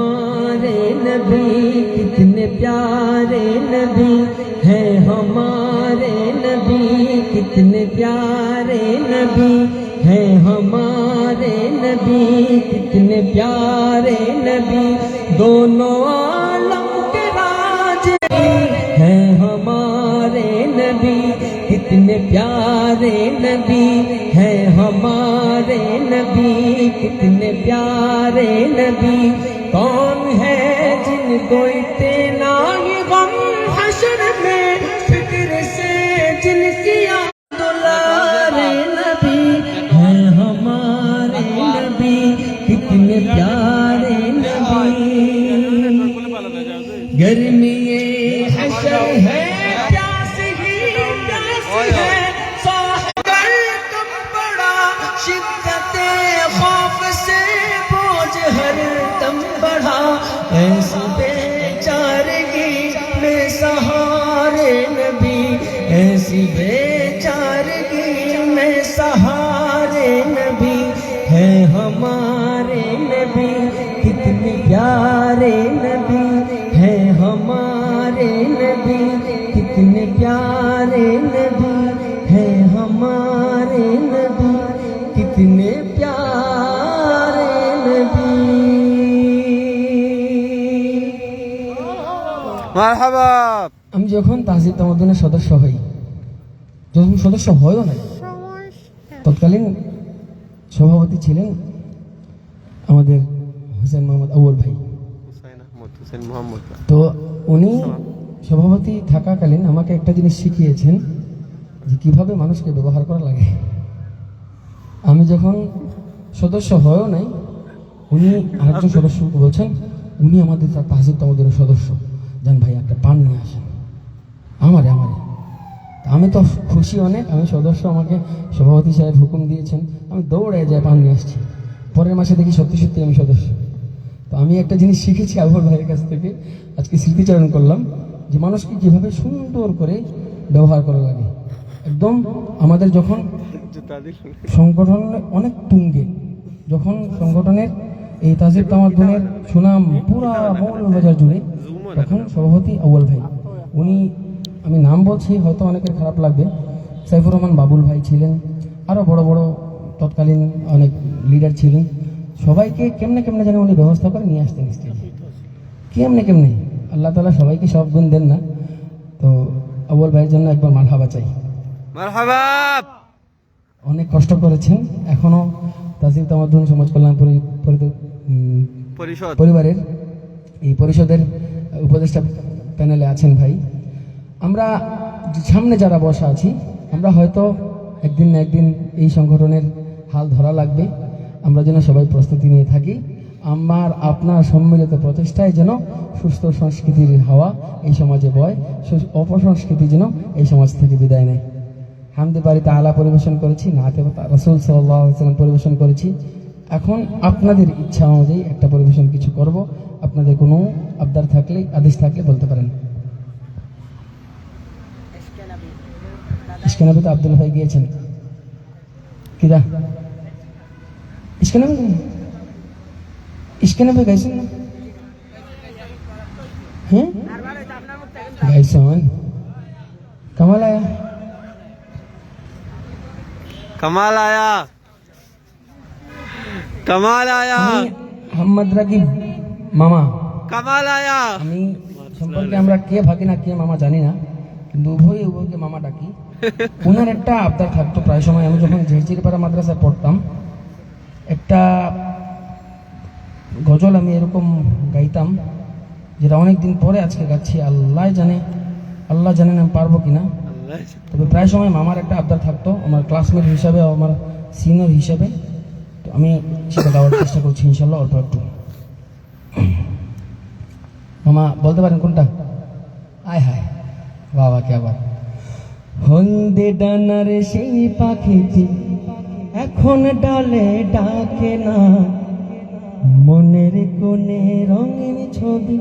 हमारे नबी कितने प्यारे नबी है हमारे नबी कितने प्यारे नबी है हमारे नबी कितने प्यारे नबी दोनों आलम के राज है हमारे नबी कितने प्यारे नबी है हमारे नबी कितने प्यारे नबी कौन है जिनको इतना ही गम हश्र में फिक्र से जिनकी दुलारे नबी है हमारे नबी कितने प्यारे नबी गर्मी ये हश्र है प्यास ही प्यास है साहिब तुम बड़ा शिद्दते खौफ से बोझ हर दम बढ़ा ऐसी बेचारगी में सहारे नबी ऐसी बेचारगी में सहारे नबी है हमारे नबी कितने प्यारे नबी है हमारे नबी कितने प्यारे नबी है हमारे नबी कितने प्यारे नबी মারহাবা। আমি যখন তাহজিব তামাদ্দুনের সদস্য হই যখন সদস্য হয়ও না তৎকালীন সভাপতি ছিলেন আমাদের হুসেন মোহাম্মদ আউয়াল ভাই হুসেন মোহাম্মদ। তো উনি সভাপতি থাকাকালীন আমাকে একটা জিনিস শিখিয়েছেন যে কিভাবে মানুষকে ব্যবহার করা লাগে। আমি যখন সদস্য হয়েও নাই উনি আরেকজন সদস্যকে বলছেন উনি আমাদের তাহজিব তামাদ্দুনের সদস্য যান ভাই একটা পান নিয়ে আসেন আমারে আমি তো খুশি অনেক আমি সদস্য আমাকে সভাপতি সাহেব হুকুম দিয়েছেন আমি দৌড়ে যাই পান নিয়ে আসছি পরের মাসে দেখি সত্যি সত্যি আমি সদস্য। তো আমি একটা জিনিস শিখেছি আবুল ভাইয়ের কাছ থেকে আজকে স্মৃতিচারণ করলাম যে মানুষকে কীভাবে সুন্দর করে ব্যবহার করা লাগে। একদম আমাদের যখন সংগঠন অনেক তুঙ্গে যখন সংগঠনের এই তাহজিব তামাদ্দুনের সুনাম পুরা মৌলভীবাজার জুড়ে তখন সভাপতি আউয়াল ভাই উনি আমি নাম বলছি হয়তো অনেকের খারাপ লাগবে সাইফুর রহমান বাবুল ভাই ছিলেন আরও বড় বড় তৎকালীন অনেক লিডার ছিলেন সবাইকে কেমনে কেমনে যেন উনি ব্যবস্থা করে নিয়ে আসতেন স্টেজে কেমনে আল্লাহ তাআলা সবাইকে সব গুণ দেন না। তো আউয়াল ভাইয়ের জন্য একবার মারহাবা চাই। মারহাবা। অনেক কষ্ট করেছেন এখনো তাহজিব তামাদ্দুন সমাজ কল্যাণ পরিবারের এই পরিষদের উপদেষ্টা প্যানেলে আছেন ভাই। আমরা সামনে যারা বসা আছি আমরা হয়তো একদিন না একদিন এই সংগঠনের হাল ধরা লাগবে আমরা যেন সবাই প্রস্তুতি নিয়ে থাকি আমার আপনার সম্মিলিত প্রচেষ্টায় যেন সুস্থ সংস্কৃতির হাওয়া এই সমাজে বয় অপসংস্কৃতি যেন এই সমাজ থেকে বিদায় নেয়। হামদে বাড়ি তাআলা পরিবেশন করেছি নাতে রাসূল সাল্লাল্লাহু আলাইহি ওয়াসাল্লাম পরিবেশন করেছি এখন আপনাদের ইচ্ছা অনুযায়ী একটা পরিবেশন কিছু করব আপনাদের কোনো আবদার থাকলে আদেশ থাকলে বলতে পারেন। ইশকে নবী তো আব্দুল ভাই গিয়েছেন কিরা ইশকে নবী গাইছেন না হ্যাঁ গাইছেন কামাল আয়া কামাল আয়া মোহাম্মদ রাকিব মামা কামাল আয়া। আমি সম্পর্কে আমরা কে ভাগি না কে মামা জানি না কিন্তু উভয়কে মামা ডাকি। ওনার একটা আবদার থাকতো প্রায় সময় আমি যখন ঝিরঝিরপাড়া মাদ্রাসায় পড়তাম একটা গজল আমি এরকম গাইতাম যেটা অনেকদিন পরে আজকে গাচ্ছি আল্লাহ জানেন আমি পারবো কিনা। তবে প্রায় সময় মামার একটা আবদার থাকতো আমার ক্লাসমেট হিসাবে আমার সিনিয়র হিসাবে তো আমি সেটা গাওয়ার চেষ্টা করছি ইনশাল্লাহ অল্প একটু। মামা বলতে পারেন কোনটা? আয় হায় বাবা কে আবার হলদে ডানার সেই পাখিটি এখন ডালে ডাকে না মনের কোণে রঙিন ছবি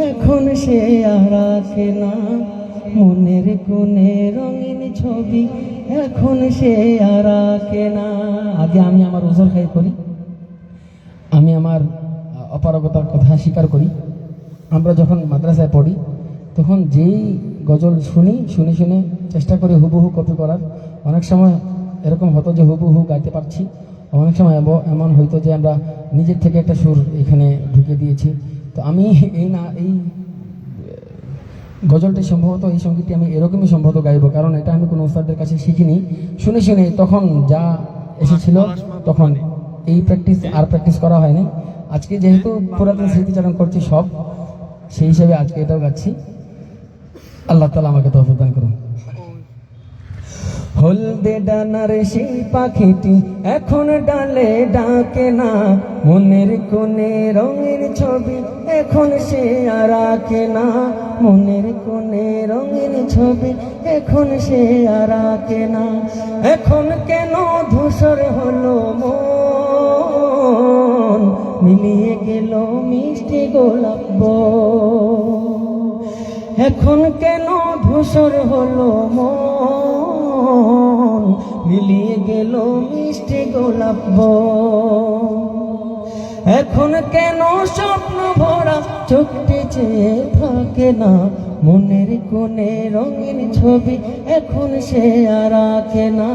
এখন সে আর আঁকে না মনের কোণে রঙিন ছবি এখন সে আর আঁকে না। আগে আমি আমার ওজোর খাই করি আমি আমার অপারগতার কথা স্বীকার করি। আমরা যখন মাদ্রাসায় পড়ি তখন যেই গজল শুনে চেষ্টা করি হুবহু কপি করার। অনেক সময় এরকম হতো যে হুবহু গাইতে পারছি, অনেক সময় এমন হইতো যে আমরা নিজের থেকে একটা সুর এখানে ঢুকে দিয়েছি। তো আমি এই গজলটি সম্ভবত, এই সঙ্গীতটি আমি এরকমই সম্ভবত গাইবো, কারণ এটা আমি কোনো ওস্তাদের কাছে শিখিনি। শুনে তখন যা এসেছিল, তখন এই প্র্যাকটিস করা হয়নি। আজকে যেহেতু পুরাতন স্মৃতিচারণ করছি সব, সেই হিসাবে আজকে এটাও গাচ্ছি। আল্লাহ তাআলা আমাকে তৌফিক দান করুন। হলদে ডানার সেই পাখিটি এখন ডালে ডাকে না, মনের কোণে রঙের ছবি এখন সে আর আঁকে না, মনের কোণে রঙের ছবি এখন সে আর আঁকে না। এখন কেন ধূসর হলো মন, মিলিয়ে গেল মিষ্টি গোলাপ বন। এখন কেন ধূসর হলো মন, মিলিয়ে গেল মিষ্টি গোলাপ বন। এখন কেন স্বপ্ন ভরা চোখটি চেয়ে থাকে না, মনের কোণে রঙিন ছবি এখন সে আর আঁকে না,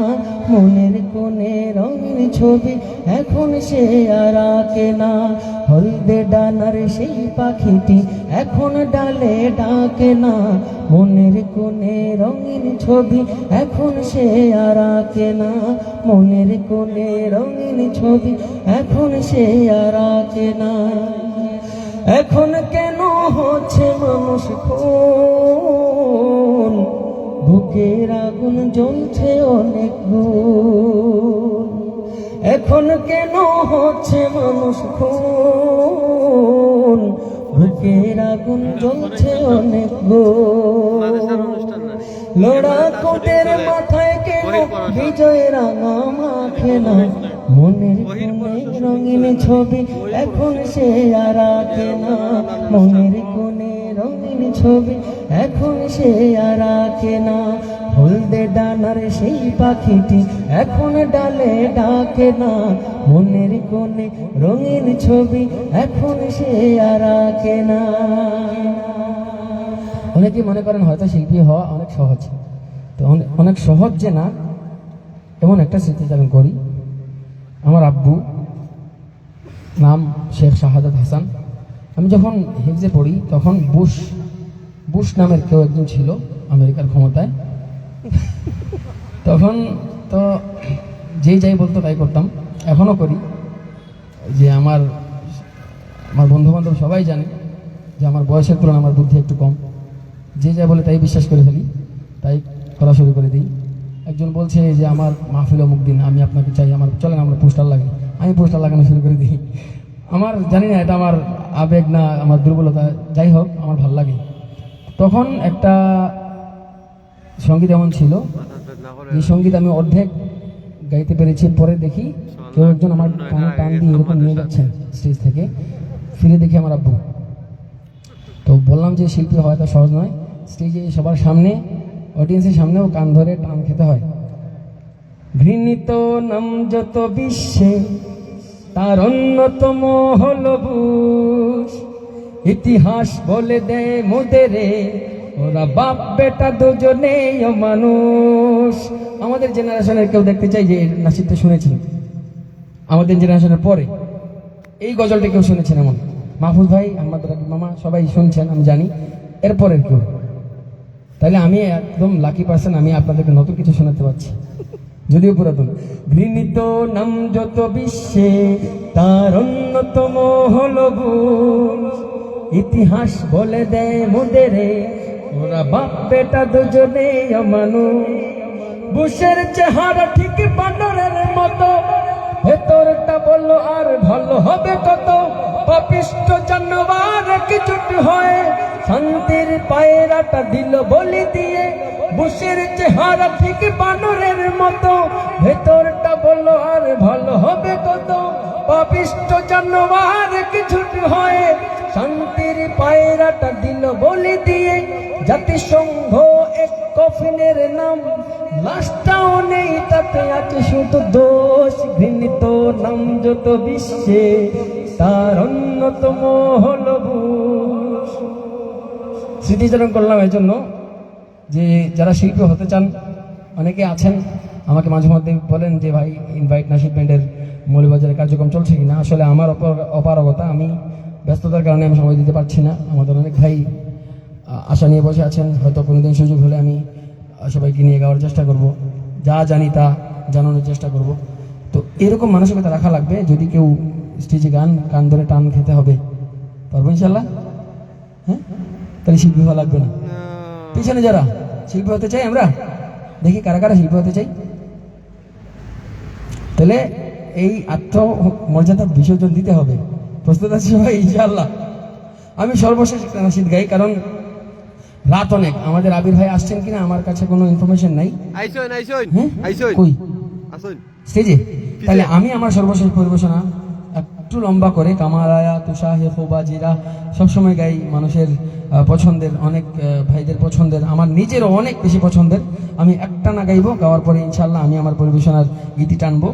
মনের কোণে রঙিন ছবি এখন সে আর আঁকে না। হলদে ডানার সেই পাখিটি এখন ডালে ডাকে না, মনের কোণে রঙিন ছবি এখন সে আর আঁকে না, মনের কোণে রঙিন ছবি এখন সে আর আঁকে না। এখন কেন হচ্ছে মানুষ খুন, বুকের আগুন জ্বলছে অনেক গুণ। এখন কেন হচ্ছে মানুষ খুন, বুকের আগুন জ্বলছে অনেক গুণ। লোড়া কোটের মাথায় কেন বিজয় রাঙা মাখে না, মনের কোণে রঙিন ছবি এখন সে আর আঁকে না, মনের কোণে রঙিন ছবি এখন সে আর আঁকে না। হলদে ডানার সেই পাখিটি এখন ডালে ডাকে না, মনের কোণে রঙিন ছবি এখন সে আর আঁকে না। অনেকেই মনে করেন হয়তো শিল্পী হওয়া অনেক সহজ, তো অনেক সহজ যে না, এমন একটা স্মৃতিচারণ করি। আমার আব্বু নাম শেখ শাহাদাত হাসান। আমি যখন হিফজে পড়ি তখন বুশ নামের কেউ একজন ছিল আমেরিকার ক্ষমতায়। তখন তো যেই যাই বলতো তাই করতাম, এখনও করি। যে আমার বন্ধু বান্ধব সবাই জানে যে আমার বয়সের তুলনায় আমার বুদ্ধি একটু কম, যে যা বলে তাই বিশ্বাস করে ফেলি, তাই করা শুরু করে দিই। একজন বলছে যে আমার মাহফিল অমুক দিন, আমি আপনাকে চাই, আমার চলেন আমরা পোস্টার লাগাই, আমি পোস্টার লাগানো শুরু করে দিই। আমার জানি না এটা আমার আবেগ না আমার দুর্বলতা, যাই হোক আমার ভাল লাগে। তখন একটা সঙ্গীত এমন ছিল, যে সঙ্গীত আমি অর্ধেক গাইতে পেরেছি, পরে দেখি কেউ একজন আমার কানে টান দিয়ে এরকম নিয়ে যাচ্ছেন স্টেজ থেকে, ফিরে দেখি আমার আব্বু। তো বললাম যে শিল্পী হওয়া তো সহজ নয়, স্টেজে সবার সামনে, অডিয়েন্সের সামনেও কান ধরে টান খেতে হয়। ঘৃণিত নাম যত বিশ্বে তার অন্যতম হলো বুশ, ইতিহাস বলে দেয় মোদেরে ওরা বাপ বেটা দুজনেই মানুষ। আমাদের জেনারেশনের কেউ দেখতে চাই যে নাসিদটা শুনেছেন, আমাদের জেনারেশনের পরে এই গজলটা কেউ শুনেছেন এমন? মাহফুজ ভাই, আহমদ রাকিব মামা সবাই শুনছেন আমি জানি, এরপরের কেউ? তাহলে আমি একদম লাকি পার্সন, আমি আপনাদেরকে নতুন কিছু শোনাতে পারছি, যদিও পুরাতন। ঘৃণিত নাম যত বিশ্বে তার অন্যতম হলো বুশ, ইতিহাস বলে দেয় মোদেরে ওরা বাপ বেটা দুজনে মানুষ। বুশের চেহারা ঠিক বানরের মতো, ভেতরটা বললো আর ভালো হবে কত, পাপিষ্ট জানোয়ার কিছুট হয় শান্তির পায়রাটা দিল বলি দিয়ে। বুশের চেহারা ঠিক বানরের মতো, ভেতরটা বললো আর ভালো হবে কত, পাপিষ্ট জানোয়ার কিছুট হয় শান্তির পায়রাটা দিল বলি দিয়ে। জাতিসংঘ এক কফিনের নাম, লাশটাও নেই তাতে আছে শুধু দোষ। ঘৃণিত নাম যত বিশ্বে তার অন্যতম হলো বুশ। স্মৃতিচারণ করলাম এই জন্য যে যারা শিল্পী হতে চান অনেকে আছেন, আমাকে মাঝে মধ্যে বলেন যে ভাই ইনভাইট নাশিদ ব্যান্ডের মৌলভীবাজারের কার্যক্রম চলছে কিনা। আসলে আমার অপারগতা, আমি ব্যস্ততার কারণে আমি সময় দিতে পারছি না। আমাদের অনেক ভাই আশা নিয়ে বসে আছেন, হয়তো কোনোদিন সুযোগ হলে আমি সবাইকে নিয়ে গাওয়ার চেষ্টা করব, যা জানি তা জানানোর চেষ্টা করব। তো এরকম মানসিকতা রাখা লাগবে, যদি কেউ স্টেজে গান কান ধরে টান খেতে হবে, পারবো ইনশাল্লাহ? হ্যাঁ, তাহলে শিল্পী হওয়া লাগবে না। পিছনে যারা শিল্পী হতে চাই, আমরা দেখি কারা কারা শিল্পী হতে চাই। তাহলে এই আত্মমর্যাদা বিসর্জন দিতে হবে। প্রস্তুত আছি সবাই ইনশাআল্লাহ? আমি সর্বশেষ একটা নাশিদ গাই, কারণ রাত অনেক। আমাদের আবির ভাই আসছেন কিনা আমার কাছে কোনো ইনফরমেশন নাই। আইসুন আইসুন হ্যাঁ, আইসুন কই আসুন স্টেজে? তাহলে আমি আমার সর্বশেষ পরিবেশনা একটু লম্বা করে কামালায়া তুষাহে খোবাজিরা সবসময় গাই, মানুষের পছন্দের, অনেক ভাইদের পছন্দের, আমার নিজেরও অনেক বেশি পছন্দের। আমি একটা না গাইবো, গাওয়ার পরে ইনশাল্লাহ আমি আমার পরিবেশনার গীতি টানবো।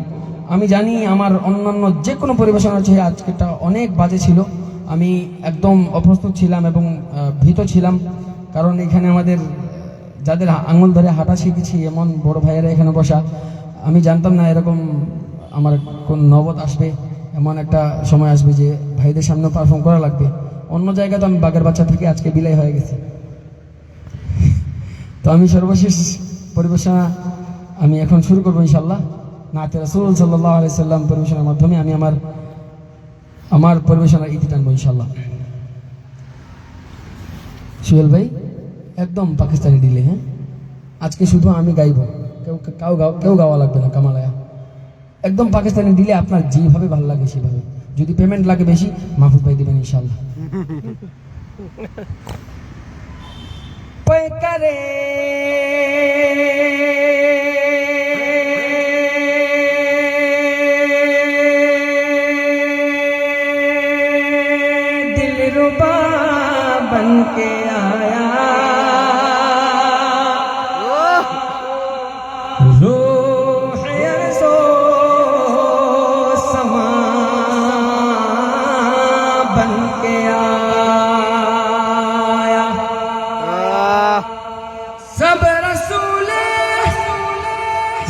আমি জানি আমার অন্যান্য যে কোনো পরিবেশনার চেয়ে আজকেরটা অনেক বাজে ছিল। আমি একদম অপ্রস্তুত ছিলাম এবং ভীত ছিলাম, কারণ এখানে আমাদের যাদের আঙুল ধরে হাঁটা শিখেছি এমন বড় ভাইয়েরা এখানে বসা, আমি জানতাম না এরকম আমার কোন নবদ আসবে, এমন একটা সময় আসবে যে ভাইদের সামনে পারফর্ম করা লাগবে। অন্য জায়গায় তো আমি বাগের বাচ্চা থেকে আজকে বিলাই হয়ে গেছি। তো আমি সর্বশেষ পরিবেশনা আমি এখন শুরু করবো ইনশাল্লাহ। নাতে রাসূল সাল্লাল্লাহু আলাইহি সাল্লাম পরিবেশনার মাধ্যমে আমি আমার পরিবেশনার ইতি টানবো ইনশাল্লাহ। সুহেল ভাই একদম পাকিস্তানি দিলে, হ্যাঁ আজকে শুধু আমি গাইবো, কেউ গাওয়া লাগবে না। কামালায়া একদম পাকিস্তানি দিলে আপনার যেভাবে ভালো লাগে সেভাবে। যদি পেমেন্ট লাগে বেশি মাহফুজ ভাই দেবেন ইনশাল্লাহ। করে दिलरुबा बन के आया, रूह अर्ज़ो समा बन के आया, सब रसूले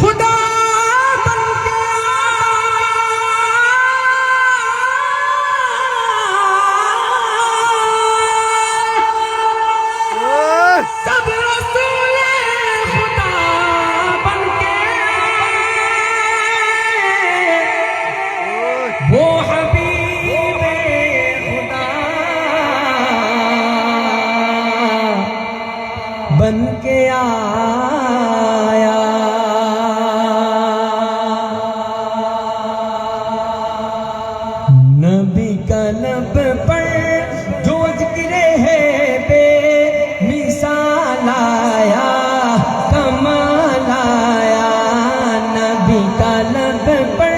खुदा बन के सब रसूले खुदा बन के वो हबीबे खुदा बन के आया। नबी का लब पर जो जिक्र है बेमिसाल आया, कमाल आया। नबी का लब पर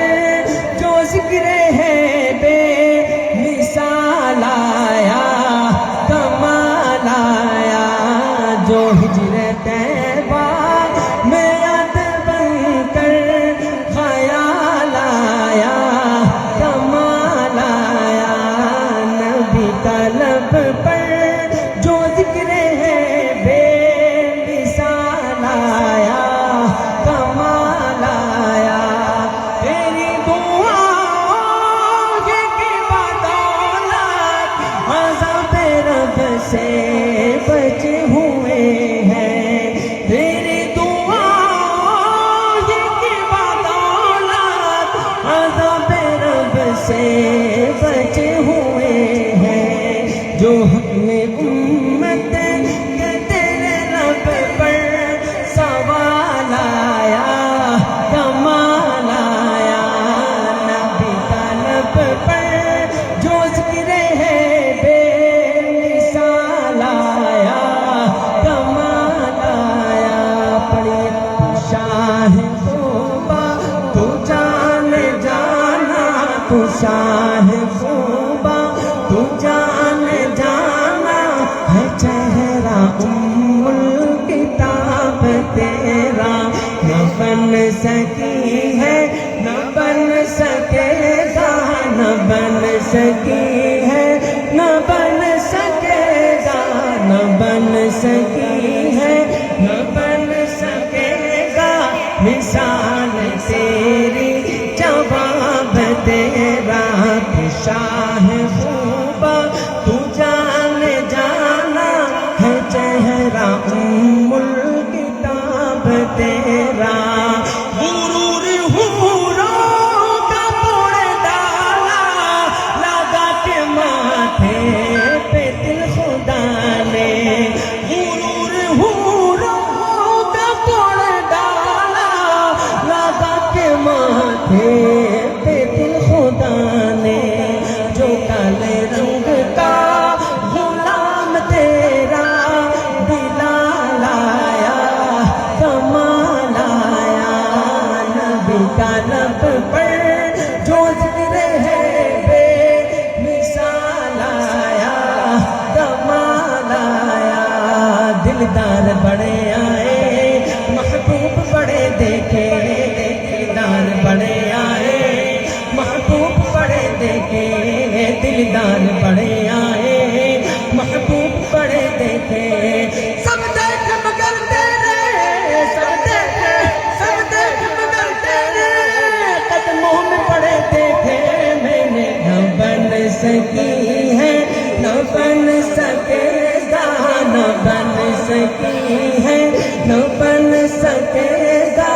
जो जिक्र है बेमिसाल आया, कमाल आया। जो हिजरे तैबा में याद बनकर ख्याल आया, कमाल आया। नबी का लब पर जो जिक्र है बेमिसाल आया, कमाल आया। तेरी दुआओं की बदौलत अज़ाब रब से बचे हुए हैं। तेरी दुआओं की बदौलत अज़ाब रब से बचे हुए हैं। जो हक में उम्मत के तेरे रब पर सवाल आया, कमाल आया। नबी का लब पर जो जिक्र है बेमिसाल आया, कमाल आया। पढ़िए तू शाह खूबा तू जान जाना, तू शाह खूबा तू जान जाना है चेहरा दिलदार बड़े आए महबूब बड़े देखे दिलदार बड़े आए महबूब बड़े देखे दिलदार बड़े आए महबूब बड़े देखे सब देख मगर तेरे सब देख मगर तेरे कदमों में पड़े देखे मैंने न बन सकी है न बन सकेगा न बन सकी है न बन सकेगा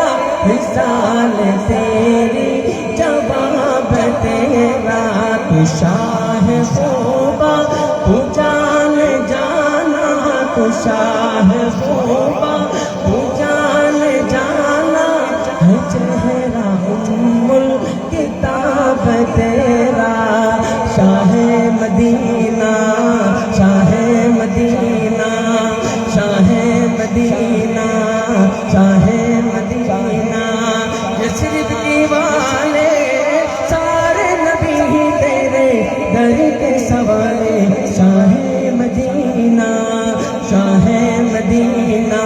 मिसाल तेरी जवाब तेरा तू शाह होगा तू जान जाना तू शाह होगा तू जान जाना है चेहरा उम्मुल किताब तेरा शाह मदीना शाह मदीना शाह मदीना शाह मदीना यशरफ के वाले सारे नबी ही तेरे दर के सवारे शाह मदीना शाह मदीना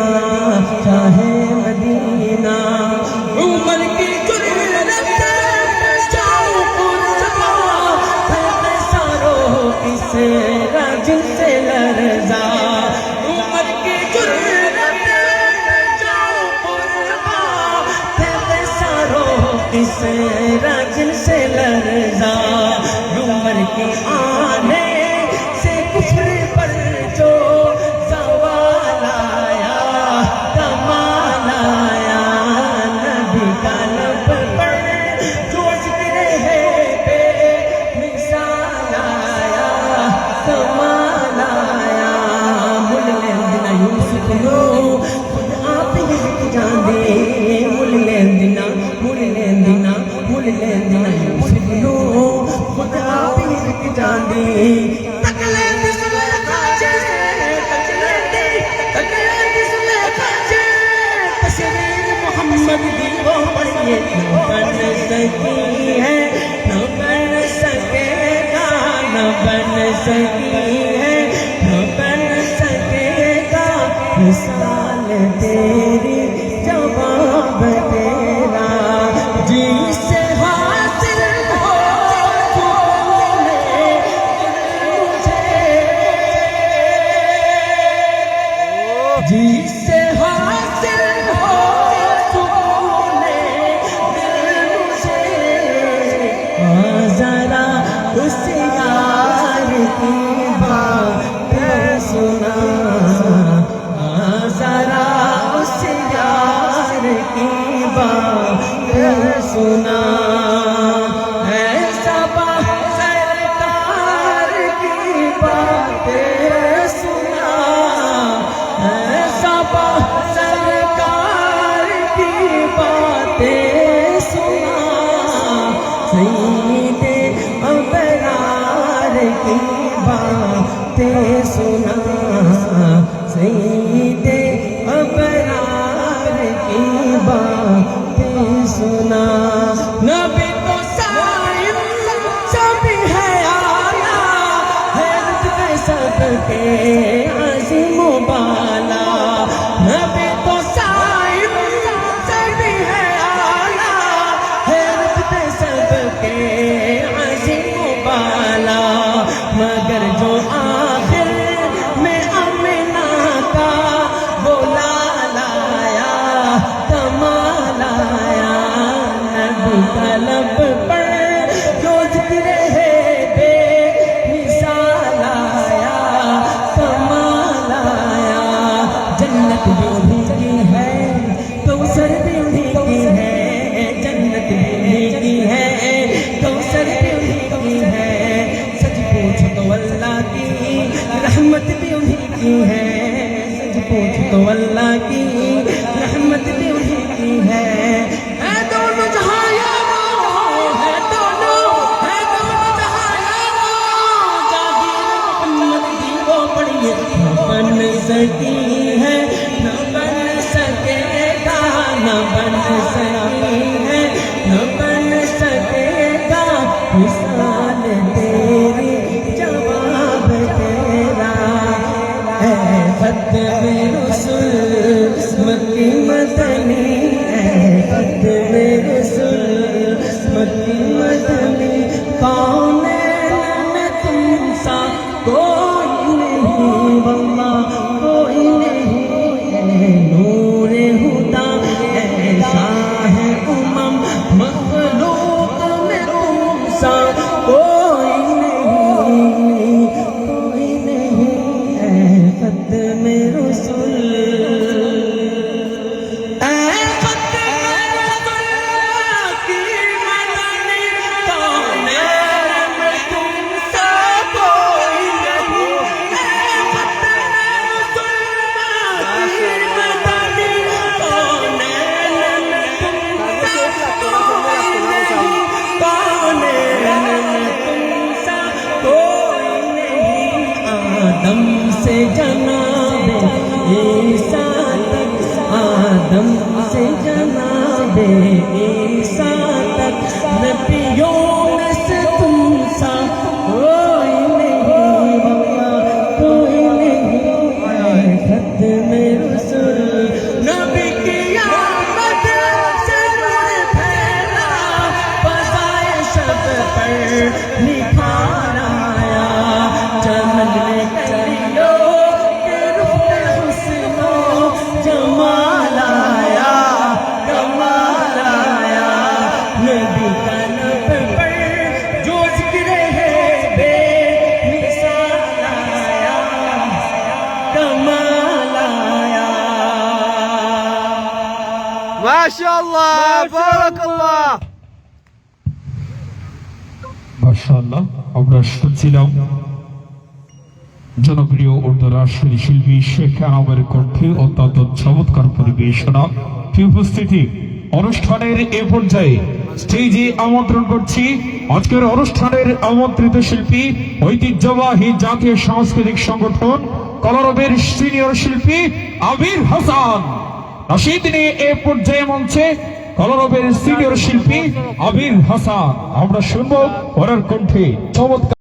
शाह मदीना उमर की जुर्रत जाओ कुर्बा फैले सारो इस राजिल से लरजा उमर की जुर्रत जाओ कुर्बा फैले सारो इस राजिल से लरजा उमर के आने से कुफर पर जो सवाल आया कमाल आया नबी का लब पर जो जिक्र है बे मिसाल आया कमाल आया मुल लेंदिना यूसुफ नो खुद आप ही बिक जांदे मुल लेंदिना यूसुफ नो खुद आप ही बिक जांदे तकले दिसले खाजे तकले दिसले खाजे तस्वीर मोहम्मद दी वो पढ़िए न बन सकी है न बन सकेगा न बन सकी है न बन सकेगा मिसाल तेरी जवाब तेरा जिसे हासिल हो तूने मुझे जिसे हासिल हो तूने दिल मुझे जरा उस यार की बात सुना जरा उस यार की बात सुना ऐसा सरकार की बातें सुना ऐसा सरकार की बातें सुना सईदे अबरार की बातें सुना सईदे अबरार की बातें सुना नबी तो साइम सभी है आला हैरत में सबके अज़ीम बाला नबी तो साइम सभी है आला हैरत में सबके अज़ीम बाला मगर जो आखिर में अमीना का बोला लाया कमाल आया नबी तलब पर जो जिक्र है बे मिसाल आया कमाल आया जन्नत भी उन्हीं की है कौसर भी उन्हीं की है जन्नत भी उन्हीं की है कौसर भी उन्हीं की है सच पूछो तो अल्लाह की रहमत भी उन्हीं की है सच पूछो तो अल्लाह की रहमत भी उन्हीं की है दोनों जहां यारो है दोनों जहां यारो जागीर मोहम्मद दी वो पढ़िए न बन सकी है न बन सकेगा न बन सकी है न बन सकेगा मिसाल तेरी जवाब तेरा है खत्म रसूल मक्की मदनी ऐ खत्म रसूल मक्की मदनी कौन में तुम सा कोई नहीं वल्लाह कोई नहीं है नूर हुदा ऐसा है उमम मखलूक में तुम सा कोई नहीं है खत्म रसूल ऐ खत्म रसूल की मदनी कौन में तुम सा कोई नहीं है खत्म रसूल की मदनी कौन में तुम सा कोई नहीं कौन में तुम सा कोई नहीं आदम से जनाबे ईसा तक आदम से जनाबे ईसा तक नबियों में से तुम सा कोई नहीं वल्लाह कोई नहीं है खत्म रसूल नबी की आमद से नूर फैला फज़ाए शब पर निखार आया चमन में कलियों के रुख पे हुस्नो जमाल आया कमाल आया नबी का लब पर जो जिक्र है बेमिसाल आया कमाल आया মাশাআল্লাহ বারাকাল্লাহ মাশাআল্লাহ আমরা শুনছিলাম জনপ্রিয় উর্দু রাষ্ট্রীয় শিল্পী শেখ আনামের কণ্ঠে অত্যন্ত চমৎকার পরিবেশনা। প্রিয় উপস্থিতি, অনুষ্ঠানের এ পর্যায়ে স্টেজে আমন্ত্রণ করছি আজকের অনুষ্ঠানের আমন্ত্রিত শিল্পী ঐতিহ্যবাহী জাতীয় সাংস্কৃতিক সংগঠন কলরবের সিনিয়র শিল্পী আবির হাসান রাশিদ নিয়ে এ পর্যায়ে মঞ্চে কলরবের সিনিয়র শিল্পী আবির হাসান। আমরা শুনবো ওনার কণ্ঠে চমৎকার